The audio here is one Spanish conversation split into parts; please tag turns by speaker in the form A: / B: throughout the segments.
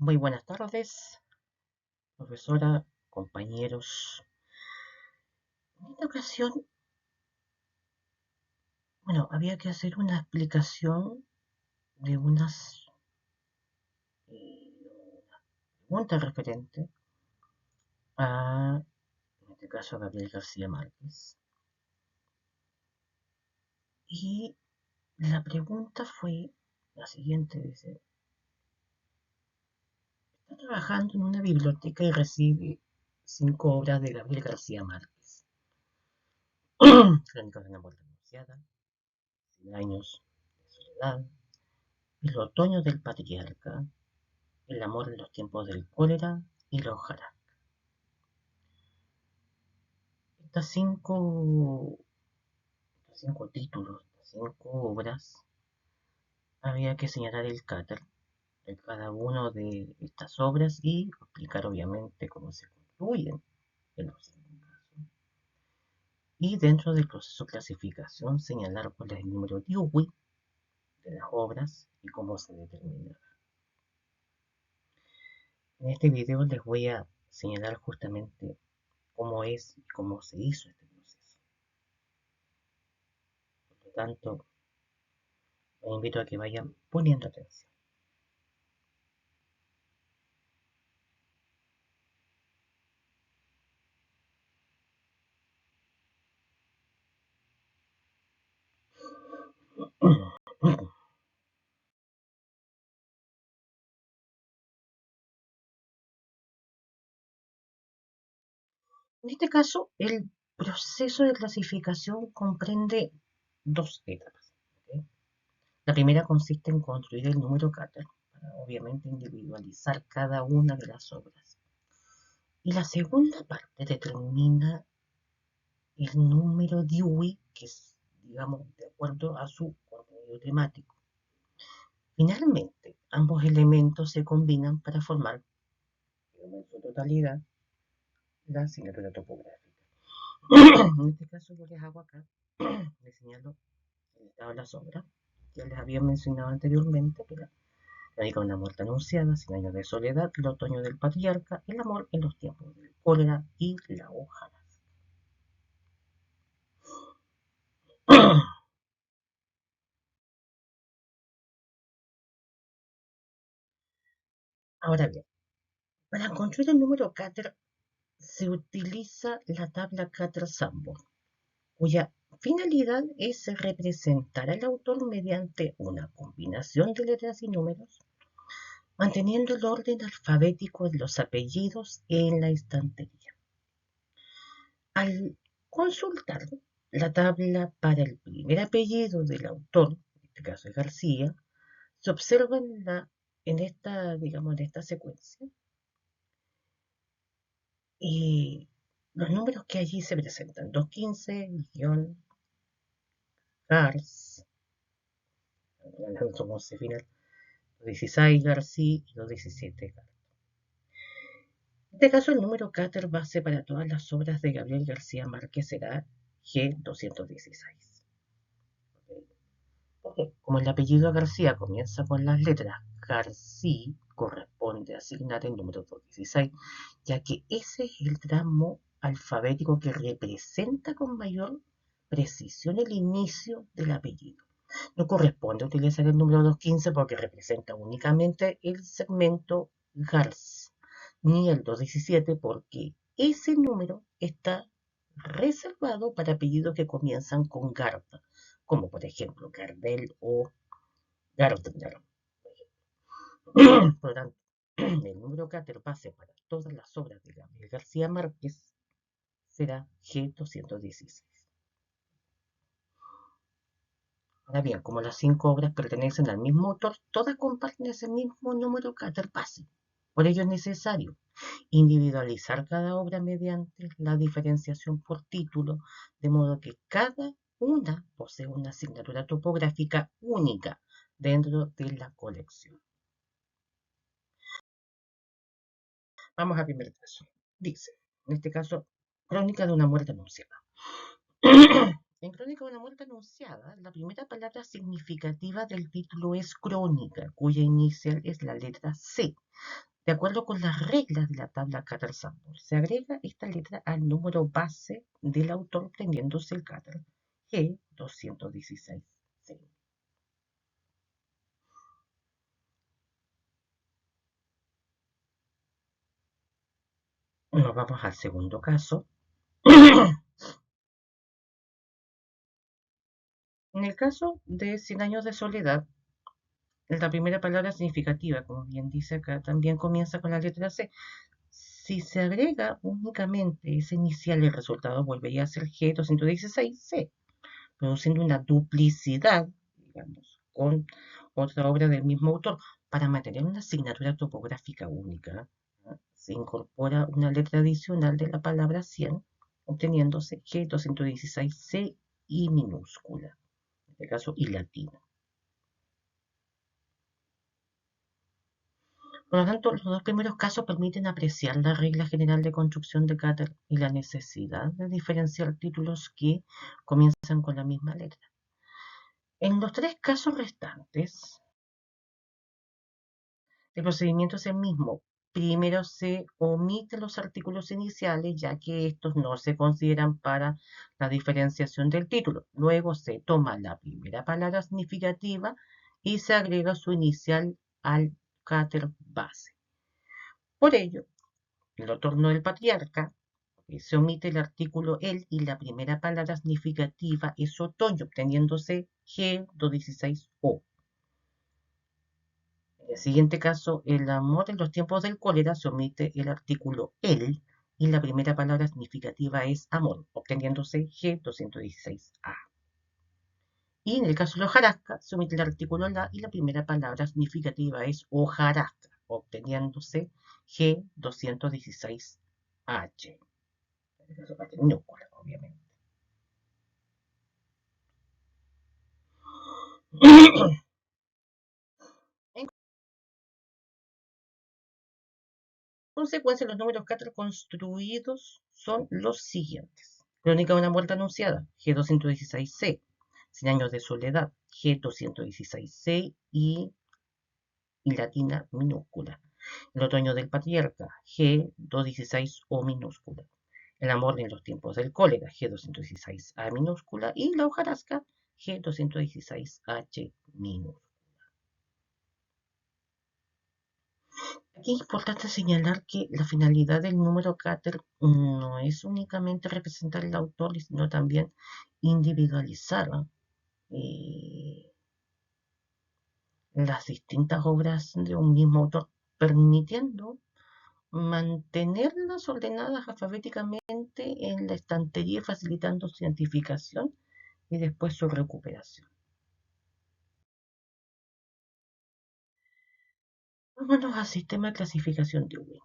A: Muy buenas tardes, profesora, compañeros. En esta ocasión, había que hacer una explicación de unas preguntas referente a, en este caso, a Gabriel García Márquez. Y la pregunta fue la siguiente, dice, está trabajando en una biblioteca y recibe 5 obras de Gabriel García Márquez. Crónicas de una muerte anunciada, 100 años de soledad, El otoño del patriarca, El amor en los tiempos del cólera y La hojarasca. Estas cinco títulos, estas 5 obras, había que señalar el cáter de cada una de estas obras y explicar obviamente cómo se concluyen en los 5 casos. Y dentro del proceso de clasificación señalar cuál es el número Dewey de las obras y cómo se determina. En este video les voy a señalar justamente cómo es y cómo se hizo este proceso. Por lo tanto, les invito a que vayan poniendo atención. En este caso, el proceso de clasificación comprende 2 etapas. ¿Okay? La primera consiste en construir el número Carter, para obviamente individualizar cada una de las obras. Y la segunda parte determina el número Dewey, que es, digamos, de acuerdo a su contenido temático. Finalmente, ambos elementos se combinan para formar, en su totalidad, la asignatura topográfica. En este caso yo les hago acá, les señalo el estado de las obras. Ya les había mencionado anteriormente que la una muerte anunciada, 100 años de soledad, el otoño del patriarca, el amor en los tiempos del cólera y la hojarasca. Ahora bien, para construir el número Cater se utiliza la tabla Cater-Sanborn, cuya finalidad es representar al autor mediante una combinación de letras y números, manteniendo el orden alfabético en los apellidos en la estantería. Al consultar la tabla para el primer apellido del autor, en este caso es García, se observa en esta secuencia y los números que allí se presentan: 215, Gars, como se final, 216 García y 217 Gars. En este caso, el número Cater base para todas las obras de Gabriel García Márquez será G216. Porque como el apellido García comienza con las letras García, corresponde asignar el número 216, ya que ese es el tramo alfabético que representa con mayor precisión el inicio del apellido. No corresponde utilizar el número 215 porque representa únicamente el segmento Gars, ni el 217 porque ese número está reservado para apellidos que comienzan con Gard, como por ejemplo Gardel o Gardner. Por lo tanto, el número Cater base para todas las obras de Gabriel García Márquez será G216. Ahora bien, como las 5 obras pertenecen al mismo autor, todas comparten ese mismo número Cater base. Por ello es necesario individualizar cada obra mediante la diferenciación por título, de modo que cada una posee una asignatura topográfica única dentro de la colección. Vamos al primer caso. Dice, en este caso, Crónica de una muerte anunciada. En Crónica de una muerte anunciada, la primera palabra significativa del título es crónica, cuya inicial es la letra C, De acuerdo con las reglas de la tabla Catter-Sample, se agrega esta letra al número base del autor obteniéndose el Catter G216C. Nos vamos al segundo caso. En el caso de 100 años de soledad, la primera palabra significativa, como bien dice acá, también comienza con la letra C. Si se agrega únicamente ese inicial, el resultado volvería a ser G216C, produciendo una duplicidad, digamos, con otra obra del mismo autor. Para mantener una asignatura topográfica única, ¿no?, se incorpora una letra adicional de la palabra 100, obteniéndose G216C y minúscula, en este caso y latina. Por lo tanto, los dos primeros casos permiten apreciar la regla general de construcción de Catter y la necesidad de diferenciar títulos que comienzan con la misma letra. En los tres casos restantes, el procedimiento es el mismo. Primero se omiten los artículos iniciales, ya que estos no se consideran para la diferenciación del título. Luego se toma la primera palabra significativa y se agrega su inicial al Catter base. Por ello, el otorno del patriarca, se omite el artículo el y la primera palabra significativa es otoño, obteniéndose G216O. En el siguiente caso, el amor en los tiempos del cólera, se omite el artículo el y la primera palabra significativa es amor, obteniéndose G216A. Y en el caso de la hojarasca, se omite el artículo la y la primera palabra significativa es hojarasca, obteniéndose G216H. En este caso parte minúscula, obviamente. En consecuencia, los números Catter construidos son los siguientes. Crónica de una muerte anunciada, G216C. 100 años de soledad, G216C y latina minúscula. El otoño del patriarca, G216O minúscula. El amor en los tiempos del cólera, G216A minúscula. Y la hojarasca, G216H minúscula. Aquí es importante señalar que la finalidad del número Catter no es únicamente representar el autor, sino también individualizar las distintas obras de un mismo autor, permitiendo mantenerlas ordenadas alfabéticamente en la estantería y facilitando su identificación y después su recuperación. Vámonos al sistema de clasificación de Dewey.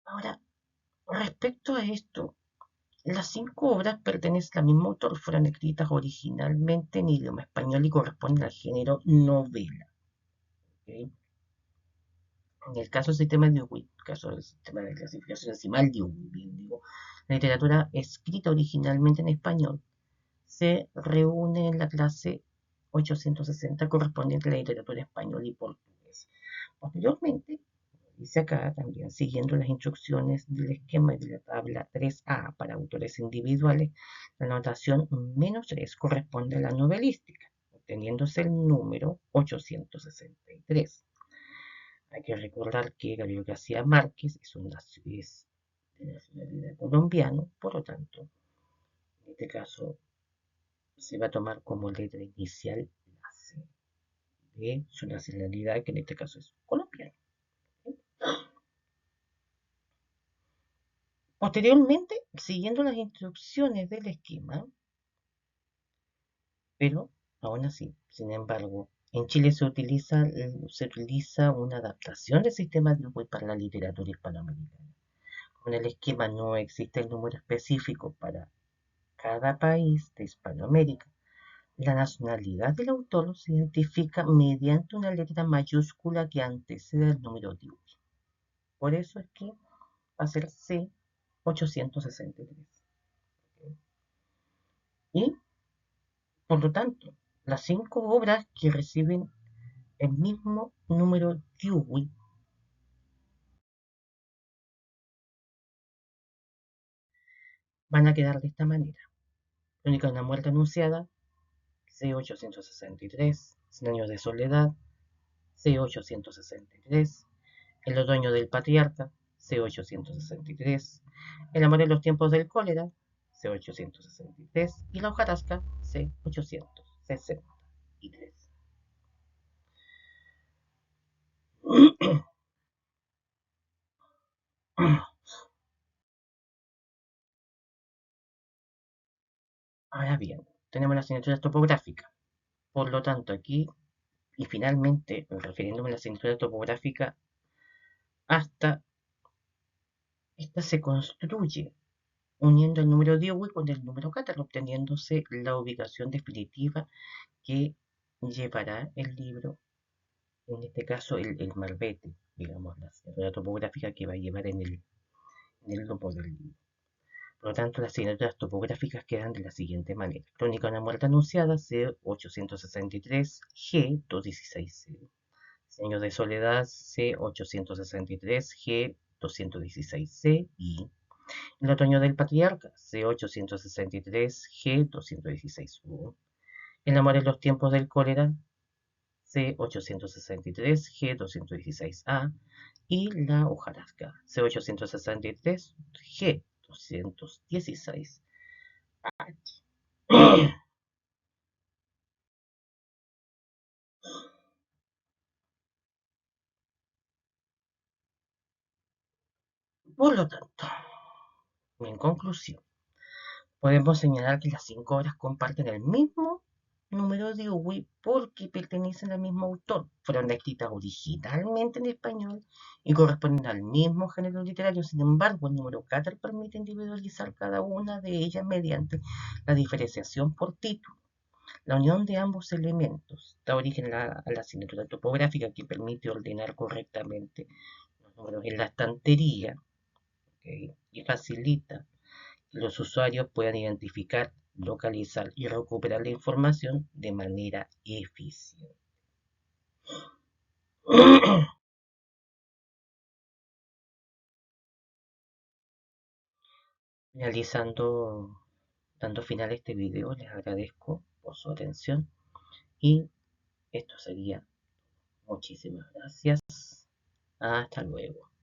A: Ahora, respecto a esto, las 5 obras pertenecen al mismo autor, fueron escritas originalmente en idioma español y corresponden al género novela. ¿Okay? En el caso del sistema de Dewey, el caso del sistema de clasificación decimal Dewey, bien digo, la literatura escrita originalmente en español se reúne en la clase 860 correspondiente a la literatura española y portuguesa. Posteriormente, dice acá también, siguiendo las instrucciones del esquema de la tabla 3A para autores individuales, la notación -3 corresponde a la novelística, obteniéndose el número 863. Hay que recordar que Gabriel García Márquez es de nacionalidad colombiana, por lo tanto, en este caso se va a tomar como letra inicial la C de su nacionalidad, que en este caso es colombiana. Posteriormente, siguiendo las instrucciones del esquema, pero aún así, sin embargo, en Chile se utiliza una adaptación del sistema de Dewey para la literatura hispanoamericana. Con el esquema no existe el número específico para cada país de Hispanoamérica. La nacionalidad del autor se identifica mediante una letra mayúscula que antecede al número Dewey. Por eso es que va a ser C863. Y, por lo tanto, las 5 obras que reciben el mismo número Dewey van a quedar de esta manera. Crónica de una muerte anunciada, C863, 100 años de soledad, C863, El otoño del patriarca, C863, El amor en los tiempos del cólera, C863 y La hojarasca, C863. Ahora bien, tenemos la asignatura topográfica. Por lo tanto, aquí, y finalmente, refiriéndome a la asignatura topográfica, hasta esta se construye uniendo el número Dewey con el número Catar, obteniéndose la ubicación definitiva que llevará el libro, en este caso el malvete, digamos, la topográfica que va a llevar en el lomo del libro. Por lo tanto, las asignaturas topográficas quedan de la siguiente manera. Crónica de una muerte anunciada, C863, G216C. Años de soledad, C863, G216C y El otoño del patriarca, C863, G216U. El amor en los tiempos del cólera, C863, G216A. Y la hojarasca, C863, G216H. Por lo tanto, en conclusión, podemos señalar que las 5 obras comparten el mismo número de Dewey porque pertenecen al mismo autor. Fueron escritas originalmente en español y corresponden al mismo género literario. Sin embargo, el número Catar permite individualizar cada una de ellas mediante la diferenciación por título. La unión de ambos elementos da origen a la asignatura topográfica que permite ordenar correctamente los números en la estantería, ¿ok? Y facilita que los usuarios puedan identificar, localizar y recuperar la información de manera eficiente. Finalizando, dando final a este video, les agradezco por su atención y esto sería. Muchísimas gracias. Hasta luego.